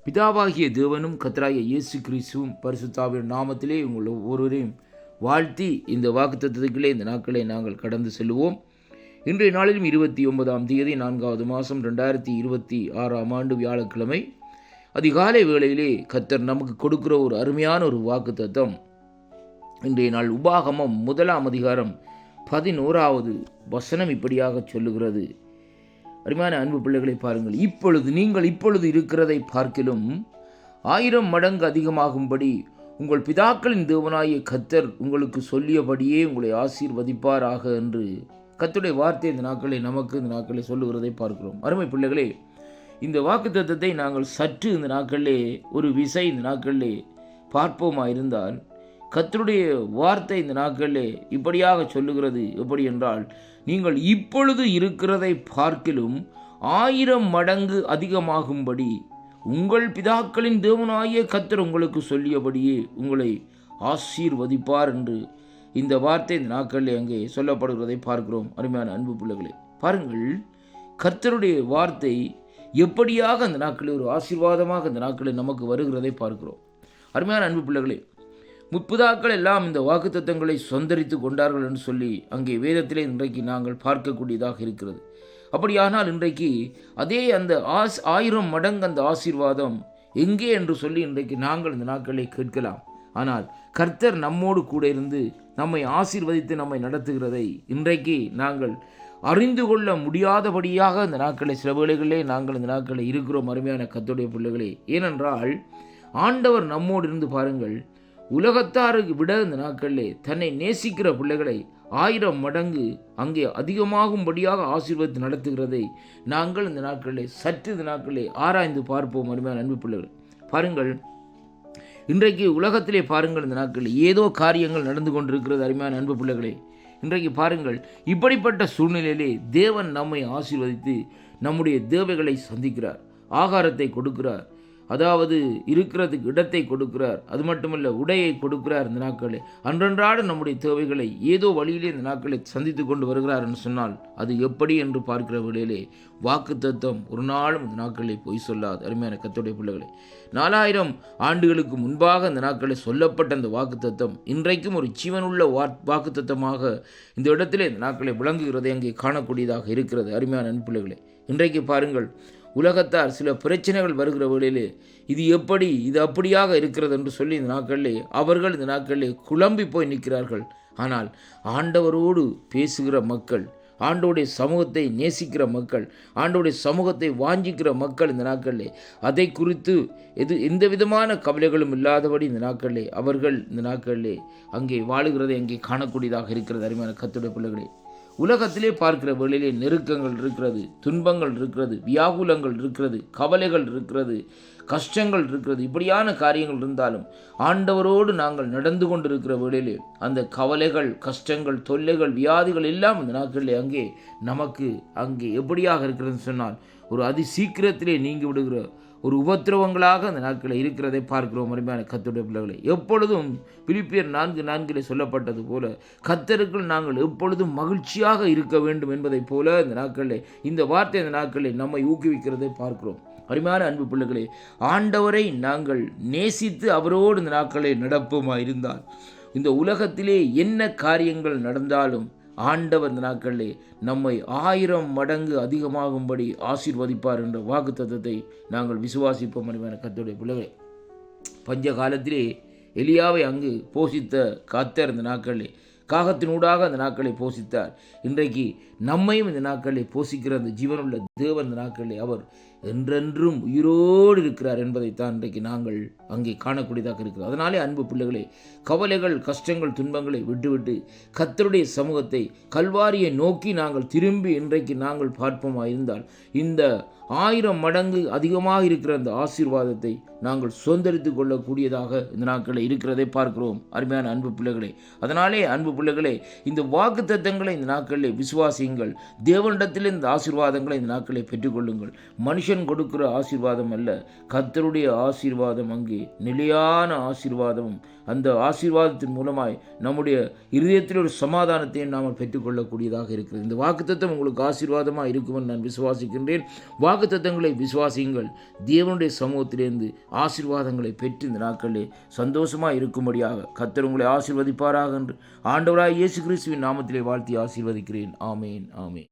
பிதாவாகிய தேவனும் கர்த்தராகிய இயேசு கிறிஸ்துவும் பரிசுத்தாவின் நாமத்திலே உங்கள் ஒவ்வொருவரையும் வாழ்த்தி இந்த வாக்குத்தத்தத்துக்குள்ளே இந்த நாட்களை நாங்கள் கடந்து செல்வோம். இன்றைய நாளிலும் 29ஆம் தேதி 4வது மாதம் 2026ஆம் ஆண்டு வியாழக்கிழமை அதிகாலை வேளையிலே கர்த்தர் நமக்கு கொடுக்கிற ஒரு அருமையான ஒரு வாக்குத்தத்தம். இன்றைய நாள் உபாகமம் 1ஆம் அதிகாரம் 11வது வசனம் இப்படியாக சொல்லுகிறது. அருமையான அன்பு பிள்ளைகளை பாருங்கள். நீங்கள் இப்பொழுது இருக்கிறதை பார்க்கிலும் 1000 மடங்கு அதிகமாகும்படி உங்கள் பிதாக்களின் தேவனாகிய கர்த்தர் உங்களுக்கு சொல்லியபடியே உங்களை ஆசீர்வதிப்பாராக என்று கர்த்தருடைய வார்த்தை இந்த நாட்களை சொல்லுகிறதை பார்க்கிறோம். அருமை பிள்ளைகளே, இந்த வாக்குத்தத்தத்தை நாங்கள் சற்று இந்த நாட்களிலே ஒரு விசை இந்த நாட்களிலே பார்ப்போமா இருந்தால், கர்த்தருடைய வார்த்தை இந்த நாட்களிலே இப்படியாக சொல்லுகிறது. எப்படி என்றால், நீங்கள் இப்பொழுது இருக்கிறதை பார்க்கிலும் 1000 மடங்கு அதிகமாகும்படி உங்கள் பிதாக்களின் தேவனாகிய கர்த்தர் உங்களுக்கு சொல்லியபடியே உங்களை ஆசீர்வதிப்பார் என்று இந்த வார்த்தை இந்த நாட்களிலே அங்கே சொல்லப்படுகிறதை பார்க்கிறோம். அருமையான அன்பு பிள்ளைகளே பாருங்கள், கர்த்தருடைய வார்த்தை எப்படியாக அந்த நாட்களில் ஒரு ஆசீர்வாதமாக இந்த நாட்களில் நமக்கு வருகிறதை பார்க்கிறோம். அருமையான அன்பு பிள்ளைகளே, முற்பிதாக்கள் எல்லாம் இந்த வாக்குத்தத்தங்களை சொந்தரித்து கொண்டார்கள் என்று சொல்லி அங்கே வேதத்திலே இன்றைக்கு நாங்கள் பார்க்கக்கூடியதாக இருக்கிறது. அப்படியானால் இன்றைக்கு அதே அந்த 1000 மடங்கு அந்த ஆசீர்வாதம் எங்கே என்று சொல்லி இன்றைக்கு நாங்கள் இந்த நாட்களை கேட்கலாம். ஆனால் கர்த்தர் நம்மோடு கூட இருந்து நம்மை ஆசீர்வதித்து நம்மை நடத்துகிறதை இன்றைக்கு நாங்கள் அறிந்து கொள்ள முடியாதபடியாக இந்த நாட்களை சில வேளைகளிலே நாங்கள் இந்த நாட்களை இருக்கிறோம். அருமையான கர்த்தருடைய பிள்ளைகளே, ஏனென்றால் ஆண்டவர் நம்மோடு இருந்து பாருங்கள், உலகத்தாருக்கு விட இந்த நாட்களிலே தன்னை நேசிக்கிற பிள்ளைகளை 1000 மடங்கு அங்கே அதிகமாகும்படியாக ஆசீர்வதித்து நடத்துகிறதை நாங்கள் இந்த நாட்களிலே சற்று இந்த நாட்களிலே ஆராய்ந்து பார்ப்போம். அருமையான அன்பு பிள்ளைகள் பாருங்கள், இன்றைக்கு உலகத்திலே பாருங்கள், இந்த நாட்களில் ஏதோ காரியங்கள் நடந்து கொண்டிருக்கிறது. அருமையான அன்பு பிள்ளைகளே, இன்றைக்கு பாருங்கள், இப்படிப்பட்ட சூழ்நிலையிலே தேவன் நம்மை ஆசீர்வதித்து நம்முடைய தேவைகளை சந்திக்கிறார், ஆகாரத்தை கொடுக்கிறார், அதாவது இருக்கிறதுக்கு இடத்தை கொடுக்கிறார், அது மட்டுமல்ல உடையை கொடுக்கிறார். இந்த நாட்களை அன்றன்றாட நம்முடைய தேவைகளை ஏதோ வழியிலே இந்த நாட்களை சந்தித்து கொண்டு வருகிறார் என்று சொன்னால் அது எப்படி என்று பார்க்கிற வேளையிலே வாக்குத்தத்தம் ஒரு நாளும் இந்த நாட்களை பொய் சொல்லாது. அருமையான கர்த்தருடைய பிள்ளைகளே, 4000 ஆண்டுகளுக்கு முன்பாக இந்த நாட்களில் சொல்லப்பட்ட அந்த வாக்குத்தத்தம் இன்றைக்கும் ஒரு ஜீவனுள்ள வாக்குத்தத்தமாக இந்த இடத்திலே இந்த நாட்களை விளங்குகிறதை அங்கே காணக்கூடியதாக இருக்கிறது. அருமையான அன்பு பிள்ளைகளே, இன்றைக்கு பாருங்கள், உலகத்தார் சில பிரச்சனைகள் வருகிற வேளையிலே இது அப்படியாக இருக்கிறது என்று சொல்லி இந்த நாட்களிலே அவர்கள் இந்த நாட்களிலே குழம்பி போய் நிற்கிறார்கள். ஆனால் ஆண்டவரோடு பேசுகிற மக்கள், ஆண்டவருடைய சமூகத்தை நேசிக்கிற மக்கள், ஆண்டவருடைய சமூகத்தை வாஞ்சிக்கிற மக்கள் இந்த நாட்களிலே அதை குறித்து எந்த விதமான கவலைகளும் இல்லாதபடி இந்த நாட்களிலே அவர்கள் இந்த நாட்களிலே அங்கே வாழுகிறதை அங்கே காணக்கூடியதாக இருக்கிறது. அருமையான கர்த்தருடைய பிள்ளைகளே, உலகத்திலே பார்க்கிற வேளையிலே நெருக்கங்கள் இருக்கிறது, துன்பங்கள் இருக்கிறது, வியாகுலங்கள் இருக்கிறது, கவலைகள் இருக்கிறது, கஷ்டங்கள் இருக்கிறது. இப்படியான காரியங்கள் இருந்தாலும் ஆண்டவரோடு நாங்கள் நடந்து கொண்டிருக்கிற வேளையிலே அந்த கவலைகள், கஷ்டங்கள், தொல்லைகள், வியாதிகள் எல்லாம் இந்த நாட்களிலே அங்கே நமக்கு அங்கே எப்படியாக இருக்கிறதுன்னு சொன்னால் ஒரு அதி சீக்கிரத்திலே நீங்கி விடுகிற ஒரு உபத்திரவங்களாக அந்த நாட்களில் இருக்கிறதை பார்க்கிறோம். அருமையான கர்த்தருடைய பிள்ளைகளை, எப்பொழுதும் பிலிப்பியர் 4:4 சொல்லப்பட்டது போல கர்த்தருக்குள் நாங்கள் எப்பொழுதும் மகிழ்ச்சியாக இருக்க வேண்டும் என்பதைப் போல இந்த நாட்களில் இந்த வார்த்தை இந்த நாட்களில் நம்மை ஊக்குவிக்கிறதை பார்க்கிறோம். அருமையான அன்பு பிள்ளைகளே, ஆண்டவரை நாங்கள் நேசித்து அவரோடு இந்த நாட்களை நடப்போமா இருந்தால் இந்த உலகத்திலே என்ன காரியங்கள் நடந்தாலும் ஆண்டவர் இந்த நாட்களிலே நம்மை 1000 மடங்கு அதிகமாகும்படி ஆசீர்வதிப்பார் என்ற வாக்குத்தத்தத்தை நாங்கள் விசுவாசிப்போம். அருமையான கர்த்தருடைய பிள்ளைகளே, பஞ்ச காலத்திலே எலியாவை அங்கு போஷித்த கர்த்தர் இந்த நாட்களிலே காகத்தினூடாக அந்த நாட்களை போஷித்தார். இன்றைக்கு நம்மையும் இந்த நாட்களை போஷிக்கிற அந்த ஜீவனுள்ள தேவன் இந்த நாட்களிலே அவர் என்றென்றும் உயிரோடு இருக்கிறார் என்பதைத்தான் இன்றைக்கு நாங்கள் அங்கே காணக்கூடியதாக இருக்கிறது. அதனாலே அன்பு பிள்ளைகளே, கவலைகள், கஷ்டங்கள், துன்பங்களை விட்டுவிட்டு கர்த்தருடைய சமூகத்தை கல்வாரியை நோக்கி நாங்கள் திரும்பி இன்றைக்கு நாங்கள் பார்ப்போமா இருந்தால் இந்த 1000 மடங்கு அதிகமாக இருக்கிற அந்த ஆசீர்வாதத்தை நாங்கள் சுதந்திரித்து கொள்ளக்கூடியதாக இந்த நாட்களில் இருக்கிறதை பார்க்கிறோம். அருமையான அன்பு பிள்ளைகளே, அதனாலே அன்பு பிள்ளைகளே, இந்த வாக்குத்தத்தங்களை இந்த நாட்களிலே விசுவாசியுங்கள். தேவனிடத்தில் இந்த ஆசீர்வாதங்களை இந்த நாட்களை பெற்றுக்கொள்ளுங்கள். மனுஷன் கொடுக்கிற ஆசீர்வாதம் அல்ல, கர்த்தருடைய ஆசீர்வாதம் அங்கே நிலையான ஆசீர்வாதமும் அந்த ஆசீர்வாதத்தின் மூலமாய் நம்முடைய இருதயத்தில் ஒரு சமாதானத்தையும் நாம் பெற்றுக்கொள்ளக்கூடியதாக இருக்கிறது. இந்த வாக்குத்தத்தம் உங்களுக்கு ஆசீர்வாதமாக இருக்கும் என்று நான் விசுவாசிக்கின்றேன். வாக்குத்தத்தங்களை விசுவாசியுங்கள். தேவனுடைய சமூகத்திலிருந்து ஆசீர்வாதங்களை பெற்று இந்த நாட்களிலே சந்தோஷமாக இருக்கும்படியாக கர்த்தர் உங்களை ஆசீர்வதிப்பாராக என்று ஆண்டவராய் இயேசு கிறிஸ்துவின் நாமத்திலே வாழ்த்தி ஆசீர்வதிக்கிறேன். ஆமேன், ஆமேன்.